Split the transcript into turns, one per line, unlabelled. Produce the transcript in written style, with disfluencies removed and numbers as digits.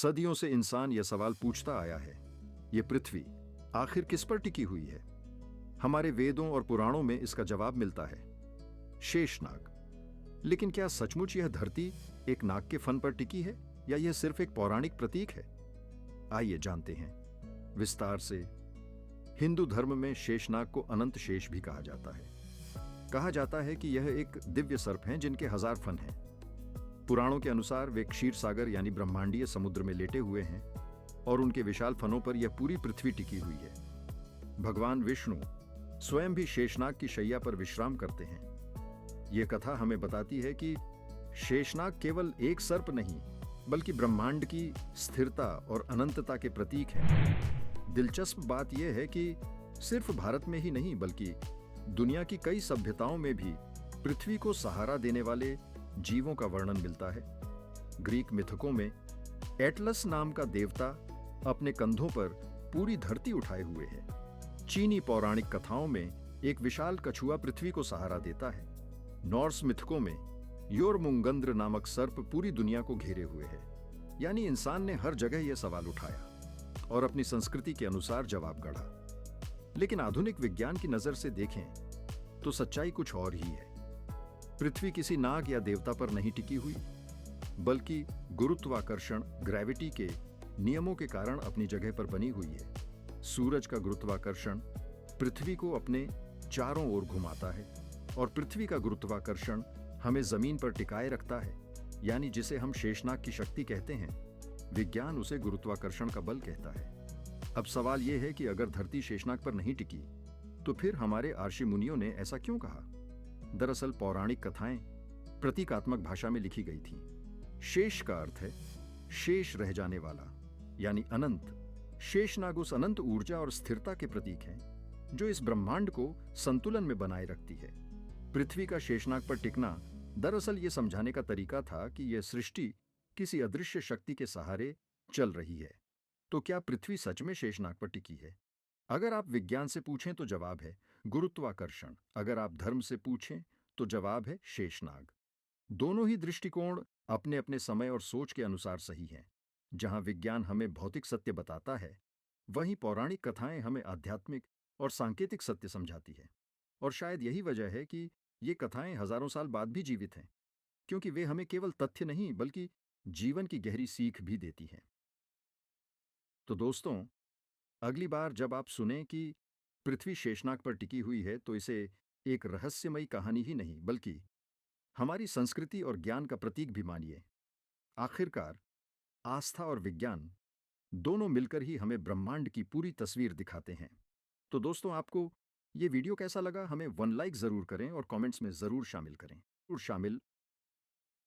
सदियों से इंसान यह सवाल पूछता आया है, ये पृथ्वी आखिर किस पर टिकी हुई है? हमारे वेदों और पुराणों में इसका जवाब मिलता है, शेषनाग। लेकिन क्या सचमुच यह धरती एक नाग के फन पर टिकी है या यह सिर्फ एक पौराणिक प्रतीक है? आइए जानते हैं विस्तार से। हिंदू धर्म में शेषनाग को अनंत शेष भी कहा जाता है। कहा जाता है कि यह एक दिव्य सर्प हैं जिनके 1000 फन हैं। पुराणों के अनुसार वे क्षीर सागर यानी ब्रह्मांडीय समुद्र में लेटे हुए हैं और उनके विशाल फनों पर यह पूरी पृथ्वी टिकी हुई है। भगवान विष्णु स्वयं भी शेषनाग की शैया पर विश्राम करते हैं। यह कथा हमें बताती है कि शेषनाग केवल एक सर्प नहीं बल्कि ब्रह्मांड की स्थिरता और अनंतता के प्रतीक है। दिलचस्प बात यह है कि सिर्फ भारत में ही नहीं बल्कि दुनिया की कई सभ्यताओं में भी पृथ्वी को सहारा देने वाले जीवों का वर्णन मिलता है। ग्रीक मिथकों में एटलस नाम का देवता अपने कंधों पर पूरी धरती उठाए हुए है। चीनी पौराणिक कथाओं में एक विशाल कछुआ पृथ्वी को सहारा देता है। नॉर्स मिथकों में योरमुंगंद्र नामक सर्प पूरी दुनिया को घेरे हुए है। यानी इंसान ने हर जगह यह सवाल उठाया और अपनी संस्कृति के अनुसार जवाब गढ़ा। लेकिन आधुनिक विज्ञान की नजर से देखें तो सच्चाई कुछ और ही है। पृथ्वी किसी नाग या देवता पर नहीं टिकी हुई बल्कि गुरुत्वाकर्षण ग्रेविटी के नियमों के कारण अपनी जगह पर बनी हुई है। सूरज का गुरुत्वाकर्षण पृथ्वी को अपने चारों ओर घुमाता है और पृथ्वी का गुरुत्वाकर्षण हमें जमीन पर टिकाए रखता है, यानी जिसे हम शेषनाग की शक्ति कहते हैं, विज्ञान उसे गुरुत्वाकर्षण का बल कहता है। अब सवाल यह है कि अगर धरती शेषनाग पर नहीं टिकी तो फिर हमारे आर्षि मुनियों ने ऐसा क्यों कहा? दरअसल पौराणिक कथाएं प्रतीकात्मक भाषा में लिखी गई थीं। शेष का अर्थ है शेष रह जाने वाला, यानी अनंत। शेषनाग उस अनंत ऊर्जा और स्थिरता के प्रतीक हैं जो इस ब्रह्मांड को संतुलन में बनाए रखती है। पृथ्वी का शेषनाग पर टिकना दरअसल ये समझाने का तरीका था कि यह सृष्टि किसी अदृश्य शक्ति के सहारे चल रही है। तो क्या पृथ्वी सच में शेषनाग पर टिकी है? अगर आप विज्ञान से पूछें तो जवाब है गुरुत्वाकर्षण। अगर आप धर्म से पूछें तो जवाब है शेषनाग। दोनों ही दृष्टिकोण अपने अपने समय और सोच के अनुसार सही हैं। जहां विज्ञान हमें भौतिक सत्य बताता है, वहीं पौराणिक कथाएं हमें आध्यात्मिक और सांकेतिक सत्य समझाती है। और शायद यही वजह है कि ये कथाएं हजारों साल बाद भी जीवित हैं, क्योंकि वे हमें केवल तथ्य नहीं बल्कि जीवन की गहरी सीख भी देती हैं। तो दोस्तों, अगली बार जब आप सुनें कि पृथ्वी शेषनाग पर टिकी हुई है तो इसे एक रहस्यमयी कहानी ही नहीं बल्कि हमारी संस्कृति और ज्ञान का प्रतीक भी मानिए। आखिरकार आस्था और विज्ञान दोनों मिलकर ही हमें ब्रह्मांड की पूरी तस्वीर दिखाते हैं। तो दोस्तों, आपको ये वीडियो कैसा लगा? हमें 1 लाइक जरूर करें और कमेंट्स में जरूर शामिल करें। जरूर शामिल